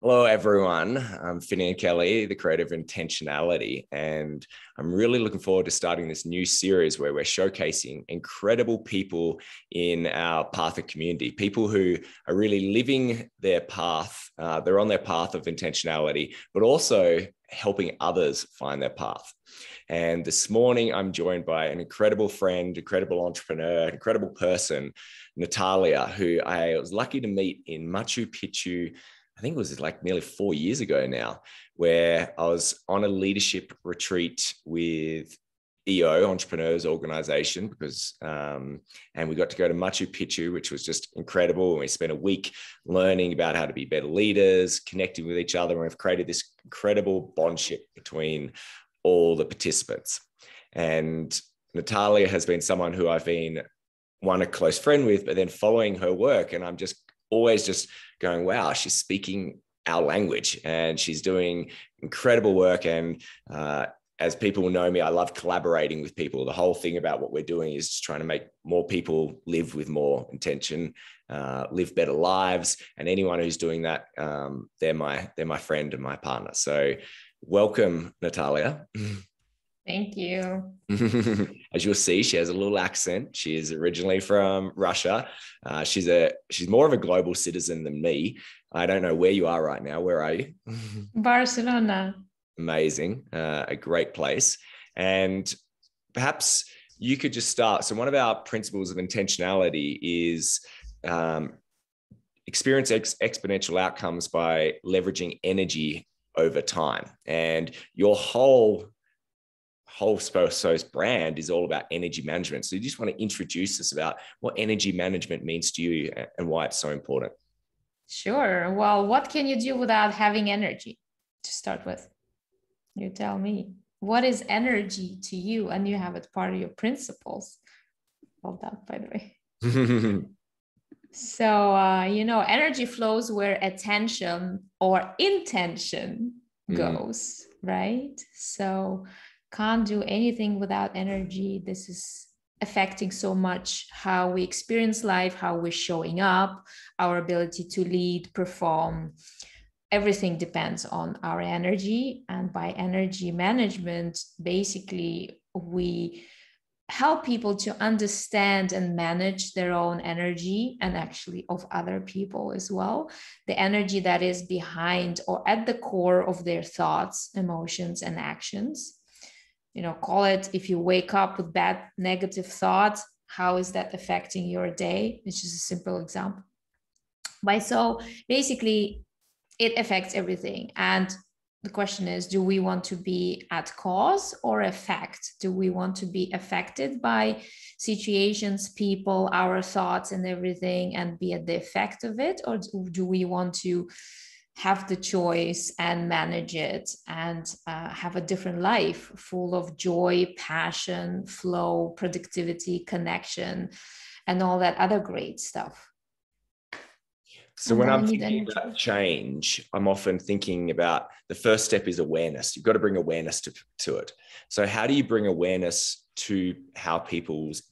Hello, everyone. I'm Finnian Kelly, the creator of Intentionality, and I'm really looking forward to starting this new series where we're showcasing incredible people in our path of community, people who are really living their path. They're on their path of intentionality, but also helping others find their path. And this morning, I'm joined by an incredible friend, incredible entrepreneur, incredible person, Natalia, who I was lucky to meet in Machu Picchu. I think it was like nearly 4 years ago now, where I was on a leadership retreat with EO, Entrepreneurs Organization, and we got to go to Machu Picchu, which was just incredible. And we spent a week learning about how to be better leaders, connecting with each other. And we've created this incredible bondship between all the participants. And Natalia has been someone who I've been a close friend with, but then following her work. And I'm just always just going, wow, she's speaking our language and she's doing incredible work. And as people know me, I love collaborating with people. The whole thing about what we're doing is just trying to make more people live with more intention, live better lives. And anyone who's doing that, they're my friend and my partner. So welcome, Natalia. Thank you. As you'll see, she has a little accent. She is originally from Russia. She's more of a global citizen than me. I don't know where you are right now. Where are you? Barcelona. Amazing. A great place. And perhaps you could just start. So one of our principles of intentionality is experience exponential outcomes by leveraging energy over time. And your whole brand is all about energy management. So you just want to introduce us about what energy management means to you and why it's so important. Sure. Well, what can you do without having energy to start with? You tell me. What is energy to you? And you have it part of your principles. Well done, by the way. So, energy flows where attention or intention goes, right? So can't do anything without energy. This is affecting so much how we experience life, how we're showing up, our ability to lead, perform. Everything depends on our energy. And by energy management, basically, we help people to understand and manage their own energy and actually of other people as well. The energy that is behind or at the core of their thoughts, emotions, and actions. Call it, if you wake up with bad negative thoughts, how is that affecting your day? It's just a simple example. So basically, it affects everything. And the question is, do we want to be at cause or effect? Do we want to be affected by situations, people, our thoughts and everything, and be at the effect of it? Or do we want to have the choice and manage it and have a different life full of joy, passion, flow, productivity, connection, and all that other great stuff? So when I'm thinking about change, I'm often thinking about the first step is awareness. You've got to bring awareness to it. So how do you bring awareness to how people's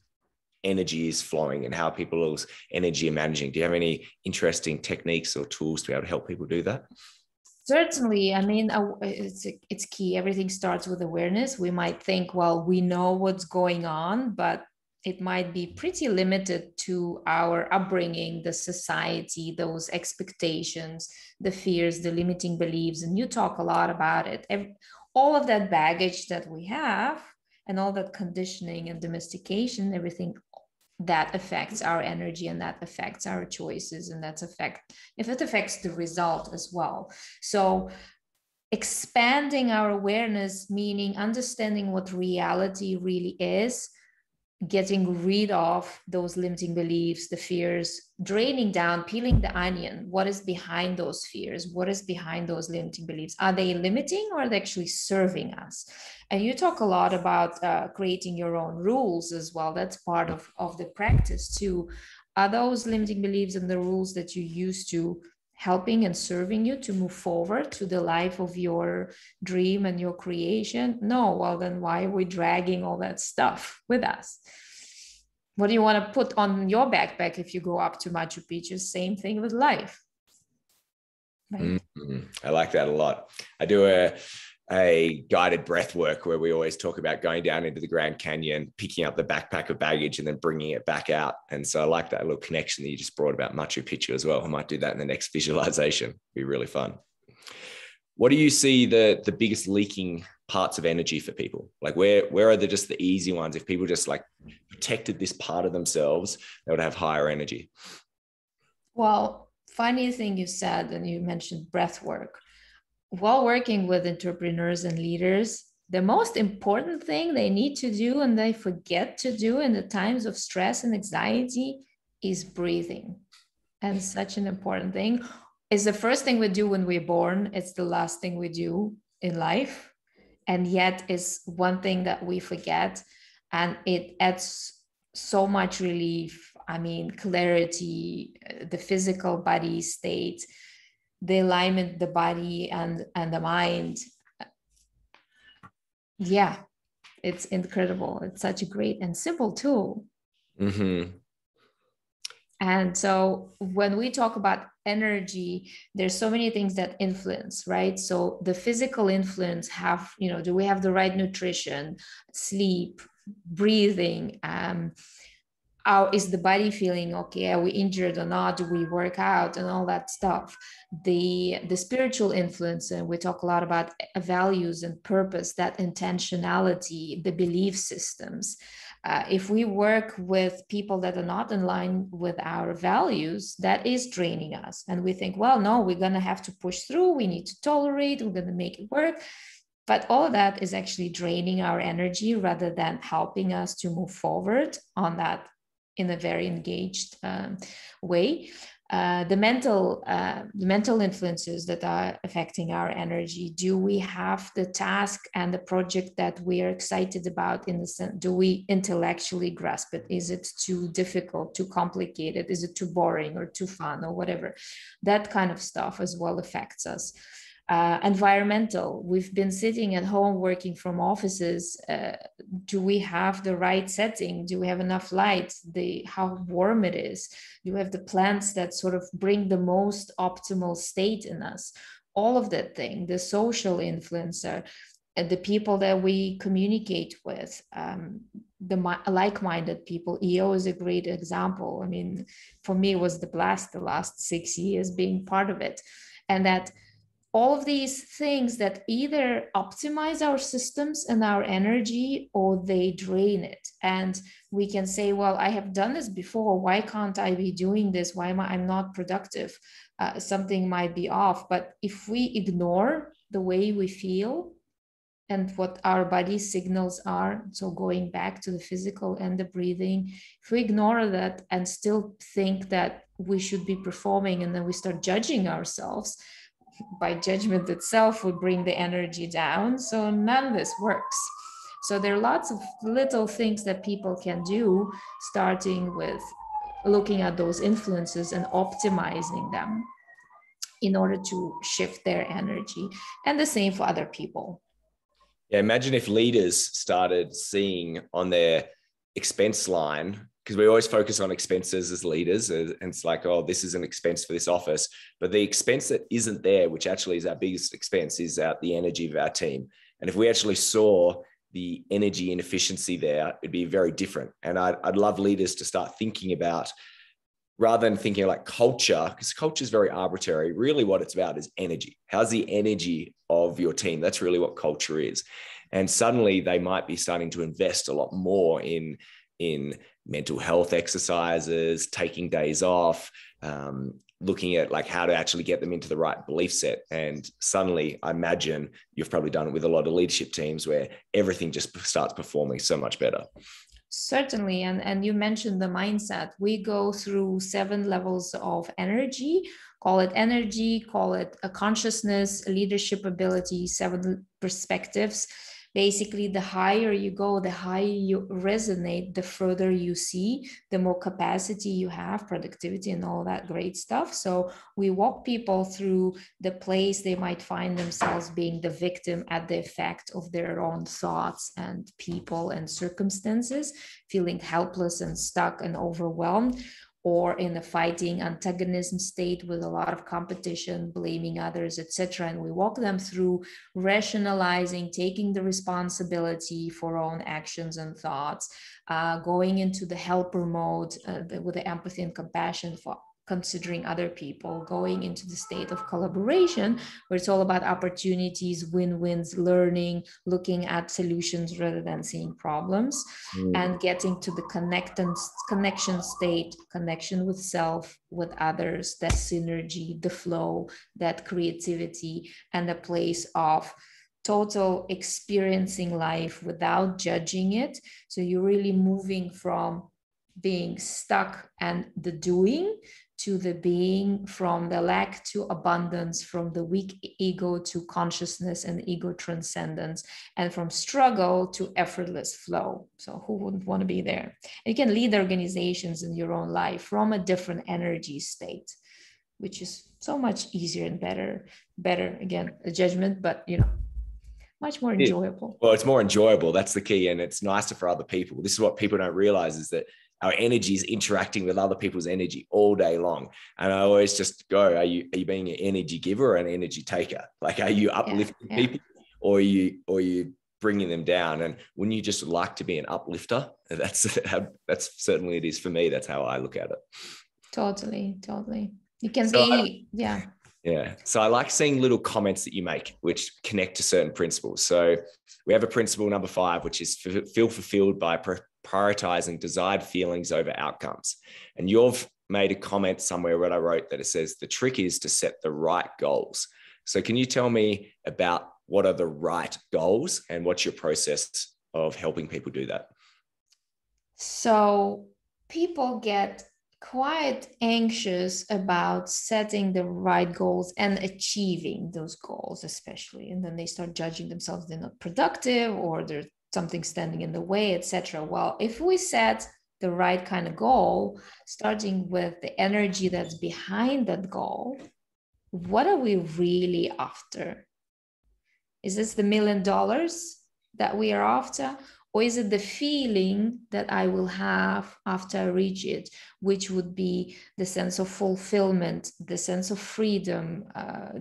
energy is flowing and how people's energy are managing? Do you have any interesting techniques or tools to be able to help people do that? Certainly. I mean, it's key. Everything starts with awareness. We might think, well, we know what's going on, but it might be pretty limited to our upbringing, the society, those expectations, the fears, the limiting beliefs. And you talk a lot about it. All of that baggage that we have and all that conditioning and domestication, everything that affects our energy and that affects our choices, and if it affects the result as well. So expanding our awareness, meaning understanding what reality really is, getting rid of those limiting beliefs, the fears, draining down, peeling the onion. What is behind those fears? What is behind those limiting beliefs? Are they limiting or are they actually serving us? And you talk a lot about creating your own rules as well. That's part of the practice too. Are those limiting beliefs and the rules that you use to helping and serving you to move forward to the life of your dream and your creation? No, well, then why are we dragging all that stuff with us? What do you want to put on your backpack if you go up to Machu Picchu? Same thing with life. right? I like that a lot. I do a guided breath work where we always talk about going down into the Grand Canyon, picking up the backpack of baggage and then bringing it back out. And so I like that little connection that you just brought about Machu Picchu as well. I might do that in the next visualization. It'd be really fun. What do you see the biggest leaking parts of energy for people? Like where are just the easy ones? If people just like protected this part of themselves, they would have higher energy. Well, funny thing you said, and you mentioned breath work. While working with entrepreneurs and leaders, the most important thing they need to do and they forget to do in the times of stress and anxiety is breathing. And such an important thing. It's the first thing we do when we're born. It's the last thing we do in life. And yet it's one thing that we forget. And it adds so much relief. I mean, clarity, the physical body state, the alignment, the body and the mind. Yeah, it's incredible. It's such a great and simple tool. Mm-hmm. And so when we talk about energy, there's so many things that influence, right? So the physical influence have, do we have the right nutrition, sleep, breathing, how is the body feeling? Okay, are we injured or not? Do we work out and all that stuff? The spiritual influence, and we talk a lot about values and purpose, that intentionality, the belief systems. If we work with people that are not in line with our values, that is draining us. And we think, well, no, we're going to have to push through. We need to tolerate. We're going to make it work. But all of that is actually draining our energy rather than helping us to move forward on that in a very engaged way. The mental influences that are affecting our energy. Do we have the task and the project that we are excited about? In the sense, do we intellectually grasp it? Is it too difficult, too complicated? Is it too boring or too fun or whatever? That kind of stuff as well affects us. Environmental, we've been sitting at home working from offices. Do we have the right setting? Do we have enough light? How warm it is? Do we have the plants that sort of bring the most optimal state in us? All of that thing, the social influencer, the people that we communicate with, the like-minded people. EO is a great example. I mean, for me, it was the blast the last 6 years being part of it. And that all of these things that either optimize our systems and our energy or they drain it. And we can say, well, I have done this before. Why can't I be doing this? Why am I'm not productive? Something might be off. But if we ignore the way we feel and what our body signals are, so going back to the physical and the breathing, if we ignore that and still think that we should be performing, and then we start judging ourselves, by judgment itself would bring the energy down. So none of this works. So there are lots of little things that people can do, starting with looking at those influences and optimizing them in order to shift their energy. And the same for other people. Yeah, imagine if leaders started seeing on their expense line, because we always focus on expenses as leaders, and it's like, oh, this is an expense for this office. But the expense that isn't there, which actually is our biggest expense, is the energy of our team. And if we actually saw the energy inefficiency there, it'd be very different. And I'd love leaders to start thinking about, rather than thinking like culture, because culture is very arbitrary, really what it's about is energy. How's the energy of your team? That's really what culture is. And suddenly they might be starting to invest a lot more in mental health exercises, taking days off, looking at like how to actually get them into the right belief set. And suddenly, I imagine you've probably done it with a lot of leadership teams where everything just starts performing so much better. Certainly. And you mentioned the mindset. We go through 7 levels of energy, call it a consciousness, a leadership ability, 7 perspectives. Basically, the higher you go, the higher you resonate, the further you see, the more capacity you have, productivity and all that great stuff. So we walk people through the place they might find themselves being the victim at the effect of their own thoughts and people and circumstances, feeling helpless and stuck and overwhelmed. or in a fighting antagonism state with a lot of competition, blaming others, etc. And we walk them through rationalizing, taking the responsibility for own actions and thoughts, going into the helper mode with the empathy and compassion for considering other people, going into the state of collaboration, where it's all about opportunities, win-wins, learning, looking at solutions rather than seeing problems, and getting to the connection state, connection with self, with others, that synergy, the flow, that creativity, and a place of total experiencing life without judging it. So you're really moving from being stuck and the doing to the being, from the lack to abundance, from the weak ego to consciousness and ego transcendence, and from struggle to effortless flow. So who wouldn't want to be there? You can lead organizations in your own life from a different energy state, which is so much easier and better, again, a judgment, but much more enjoyable. Well, it's more enjoyable. That's the key. And it's nicer for other people. This is what people don't realize, is that our energy is interacting with other people's energy all day long. And I always just go, are you being an energy giver or an energy taker? Like, are you uplifting people, or are you bringing them down? And wouldn't you just like to be an uplifter? That's certainly it is for me. That's how I look at it. Totally. You can be, Yeah. So I like seeing little comments that you make, which connect to certain principles. So we have a principle number 5, which is feel fulfilled by prioritizing desired feelings over outcomes. And you've made a comment somewhere where I wrote that it says the trick is to set the right goals. So can you tell me about what are the right goals and what's your process of helping people do that? So people get quite anxious about setting the right goals and achieving those goals, especially. And then they start judging themselves, they're not productive, or there's something standing in the way, etc. Well, if we set the right kind of goal, starting with the energy that's behind that goal, what are we really after? Is this the $1 million that we are after? Or is it the feeling that I will have after I reach it, which would be the sense of fulfillment, the sense of freedom,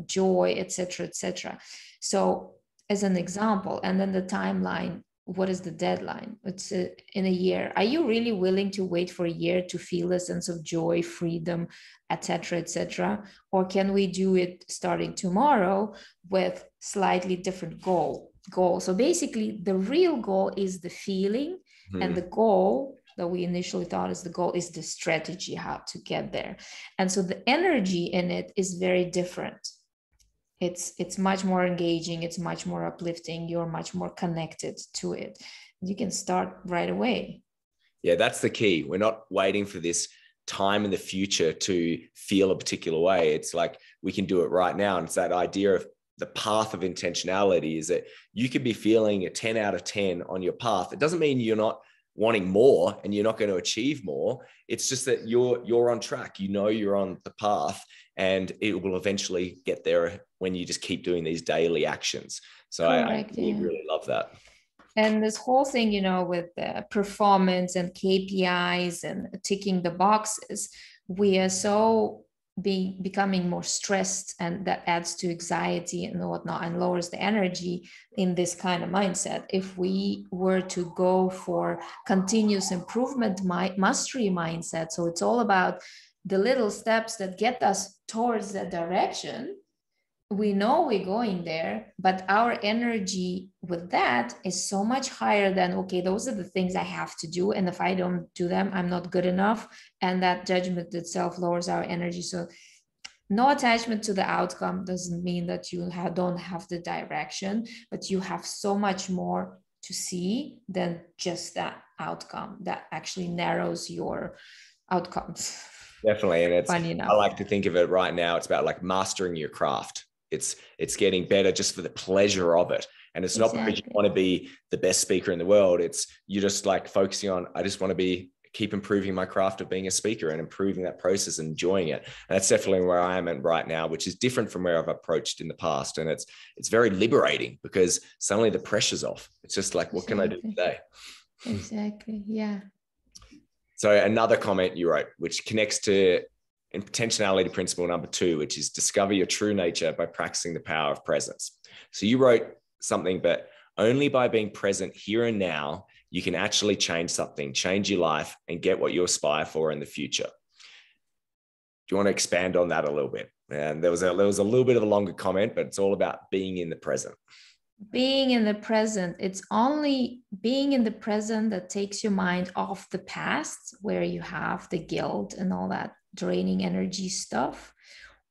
joy, etc., etc. So as an example, and then the timeline, what is the deadline? It's in a year. Are you really willing to wait for a year to feel a sense of joy, freedom, etc., etc.? Or can we do it starting tomorrow with slightly different goal? So basically, the real goal is the feeling, and the goal that we initially thought is the goal is the strategy, how to get there. And so the energy in it is very different. It's much more engaging, it's much more uplifting, you're much more connected to it. You can start right away. Yeah, that's the key. We're not waiting for this time in the future to feel a particular way. It's like we can do it right now. And it's that idea of the path of intentionality, is that you could be feeling a 10 out of 10 on your path. It doesn't mean you're not wanting more and you're not going to achieve more. It's just that you're on track. You're on the path, and it will eventually get there when you just keep doing these daily actions. So correct, I really love that. And this whole thing, with the performance and KPIs and ticking the boxes, we are so becoming more stressed, and that adds to anxiety and whatnot and lowers the energy in this kind of mindset. If we were to go for continuous improvement, mastery mindset, so it's all about the little steps that get us towards that direction, we know we're going there, but our energy with that is so much higher than, okay, those are the things I have to do, and if I don't do them, I'm not good enough. And that judgment itself lowers our energy. So no attachment to the outcome doesn't mean that you don't have the direction, but you have so much more to see than just that outcome. That actually narrows your outcomes. Definitely. And I like to think of it right now, it's about like mastering your craft. It's getting better just for the pleasure of it. And it's not because you want to be the best speaker in the world. It's you're just like focusing on, I just want to keep improving my craft of being a speaker and improving that process and enjoying it. And that's definitely where I am at right now, which is different from where I've approached in the past. And it's very liberating because suddenly the pressure's off. It's just like, what can I do today? Exactly. Yeah. So another comment you wrote, which connects to intentionality principle number 2, which is discover your true nature by practicing the power of presence. So you wrote something, but only by being present here and now, you can actually change something, change your life, and get what you aspire for in the future. Do you want to expand on that a little bit? And there was a little bit of a longer comment, but it's all about being in the present. Being in the present, it's only being in the present that takes your mind off the past, where you have the guilt and all that draining energy stuff,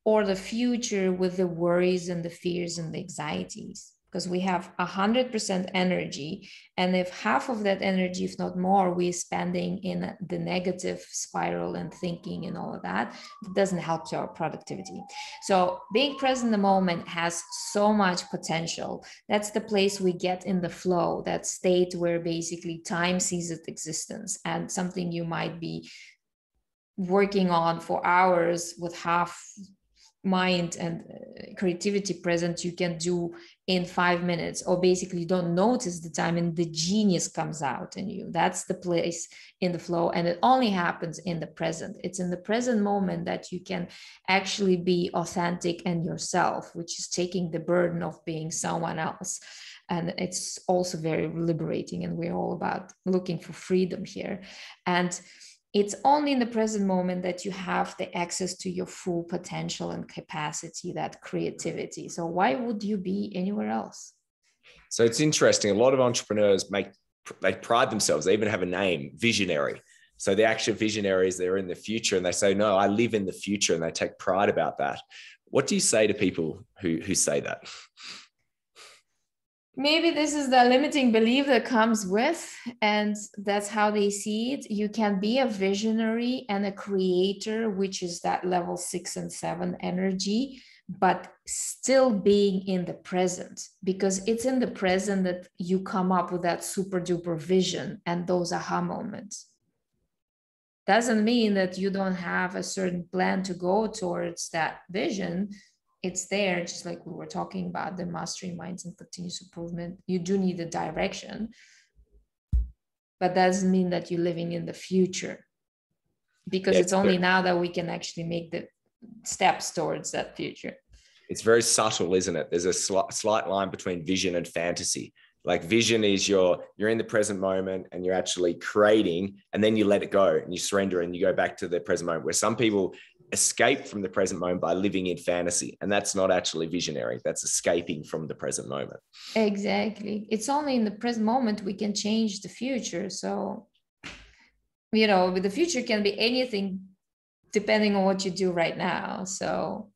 or the future with the worries and the fears and the anxieties. Because we have 100% energy, and if half of that energy, if not more, we're spending in the negative spiral and thinking and all of that, it doesn't help to our productivity. So being present in the moment has so much potential. That's the place we get in the flow, that state where basically time ceases existence, and something you might be working on for hours with half mind and creativity present, you can do in 5 minutes, or basically don't notice the time and the genius comes out in you. That's the place in the flow, and it only happens in the present. It's in the present moment that you can actually be authentic and yourself, which is taking the burden of being someone else. And it's also very liberating, and we're all about looking for freedom here. And it's only in the present moment that you have the access to your full potential and capacity, that creativity. So why would you be anywhere else? So it's interesting. A lot of entrepreneurs they pride themselves. They even have a name, visionary. So the actual visionaries, they're in the future, and they say, no, I live in the future, and they take pride about that. What do you say to people who say that? Maybe this is the limiting belief that comes with, and that's how they see it. You can be a visionary and a creator, which is that level 6 and 7 energy, but still being in the present, because it's in the present that you come up with that super duper vision and those aha moments. Doesn't mean that you don't have a certain plan to go towards that vision. It's there, just like we were talking about the mastery minds and continuous improvement. You do need a direction, but that doesn't mean that you're living in the future, because it's only now that we can actually make the steps towards that future. It's very subtle, isn't it? There's a slight line between vision and fantasy. Like vision is you're in the present moment and you're actually creating, and then you let it go and you surrender and you go back to the present moment, where some people escape from the present moment by living in fantasy. And that's not actually visionary. That's escaping from the present moment. Exactly. It's only in the present moment we can change the future. So, the future can be anything depending on what you do right now. So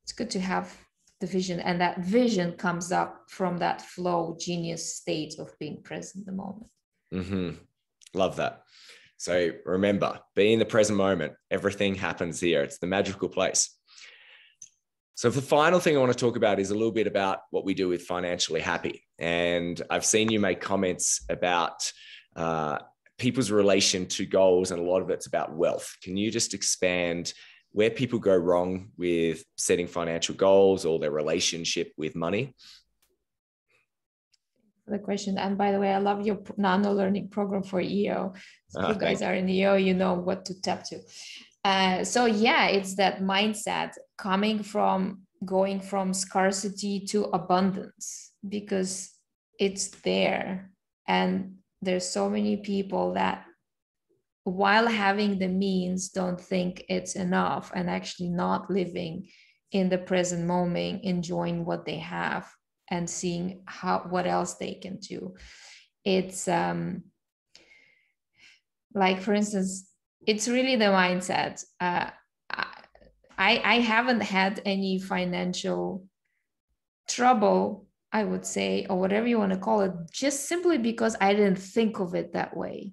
it's good to have the vision, and that vision comes up from that flow genius state of being present in the moment. Mm-hmm. Love that. So remember, be in the present moment. Everything happens here. It's the magical place. So the final thing I want to talk about is a little bit about what we do with Financially Happy. And I've seen you make comments about people's relation to goals, and a lot of it's about wealth. Can you just expand where people go wrong with setting financial goals or their relationship with money? The question. And by the way, I love your nano learning program for EO. So if you guys are in EO, you know what to tap to. So yeah, it's that mindset going from scarcity to abundance, because it's there. And there's so many people that, while having the means, don't think it's enough, and actually not living in the present moment, enjoying what they have and seeing what else they can do. It's like, for instance, it's really the mindset. I haven't had any financial trouble, I would say, or whatever you want to call it, just simply because I didn't think of it that way.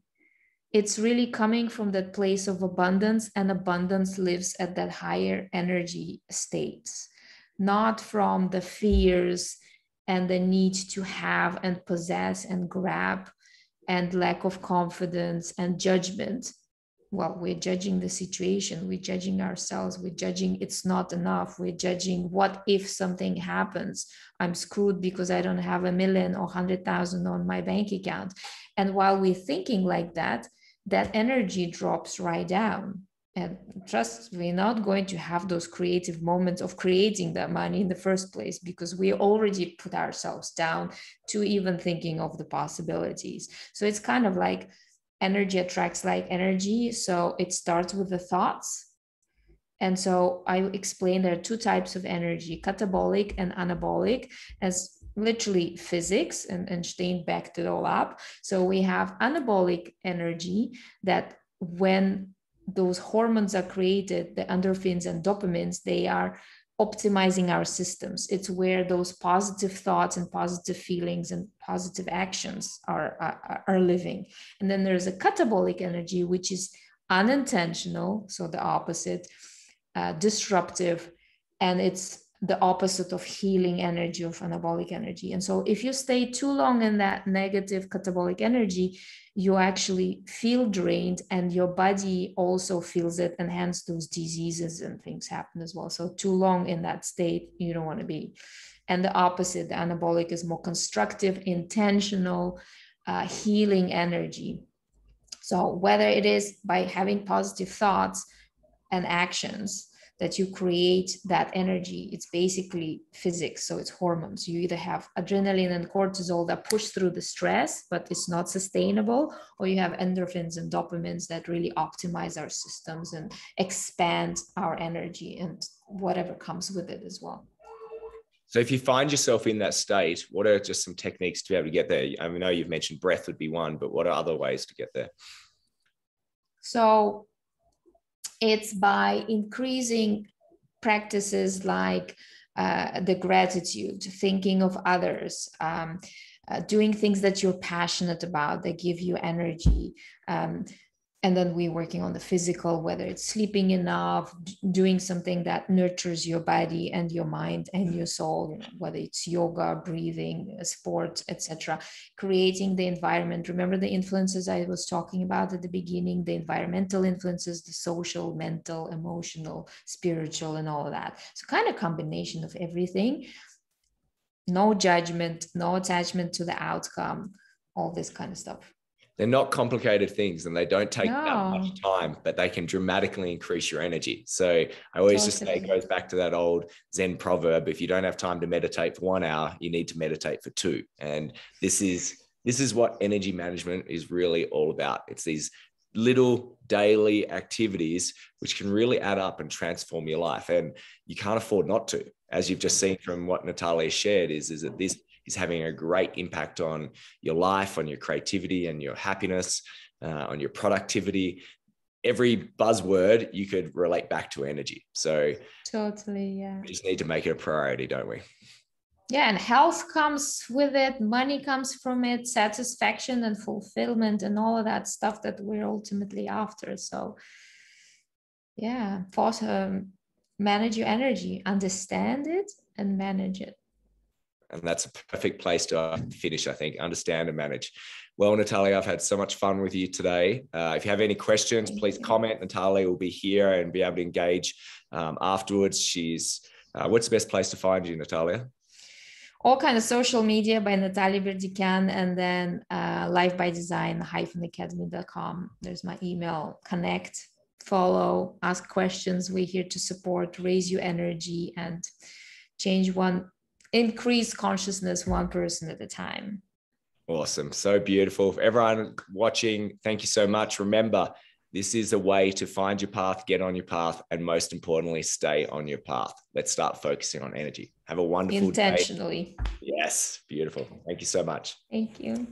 It's really coming from that place of abundance, and abundance lives at that higher energy states, not from the fears and the need to have and possess and grab and lack of confidence and judgment. Well, we're judging the situation, we're judging ourselves, we're judging it's not enough, we're judging what if something happens, I'm screwed because I don't have $1 million or 100,000 on my bank account. And while we're thinking like that, that energy drops right down. And trust, we're not going to have those creative moments of creating that money in the first place, because we already put ourselves down to even thinking of the possibilities. So it's kind of like energy attracts like energy. So it starts with the thoughts. And so I explained there are two types of energy, catabolic and anabolic, as literally physics, and Einstein backed it all up. So we have anabolic energy, that when those hormones are created, the endorphins and dopamines, they are optimizing our systems. It's where those positive thoughts and positive feelings and positive actions are living. And then there's a catabolic energy, which is unintentional, so the opposite, disruptive, and it's the opposite of healing energy, of anabolic energy. And so if you stay too long in that negative catabolic energy, you actually feel drained, and your body also feels it, and hence those diseases and things happen as well. So too long in that state, you don't want to be. And the opposite, the anabolic, is more constructive, intentional, healing energy. So whether it is by having positive thoughts and actions that you create that energy, it's basically physics. So it's hormones. You either have adrenaline and cortisol that push through the stress, but it's not sustainable, or you have endorphins and dopamines that really optimize our systems and expand our energy and whatever comes with it as well. So if you find yourself in that state, what are just some techniques to be able to get there? I know you've mentioned breath would be one, but what are other ways to get there? So it's by increasing practices like the gratitude, thinking of others, doing things that you're passionate about, that give you energy. And then we're working on the physical, whether it's sleeping enough, doing something that nurtures your body and your mind and your soul, whether it's yoga, breathing, sport, etc. Creating the environment. Remember the influences I was talking about at the beginning, the environmental influences, the social, mental, emotional, spiritual, and all of that. So kind of combination of everything. No judgment, no attachment to the outcome, all this kind of stuff. They're not complicated things, and they don't take that No. much time, but they can dramatically increase your energy. So I always just say, it goes back to that old Zen proverb: if you don't have time to meditate for 1 hour, you need to meditate for 2. And this is what energy management is really all about. It's these little daily activities which can really add up and transform your life. And you can't afford not to. As you've just seen from what Natalia shared, is that this is having a great impact on your life, on your creativity and your happiness, on your productivity. Every buzzword you could relate back to energy. So totally, yeah. We just need to make it a priority, don't we? Yeah, and health comes with it, money comes from it, satisfaction and fulfillment and all of that stuff that we're ultimately after. So yeah, manage your energy, understand it and manage it. And that's a perfect place to finish, I think. Understand and manage. Well, Natalia, I've had so much fun with you today. If you have any questions, please comment. Natalia will be here and be able to engage afterwards. What's the best place to find you, Natalia? All kind of social media by Natalia Verdikan, and then lifebydesign-academy.com. There's my email. Connect, follow, ask questions. We're here to support, raise your energy, and increase consciousness one person at a time. Awesome. So beautiful. For everyone watching, thank you so much. Remember, this is a way to find your path, get on your path, and most importantly, stay on your path. Let's start focusing on energy. Have a wonderful day. Intentionally. Yes. Beautiful. Thank you so much. Thank you.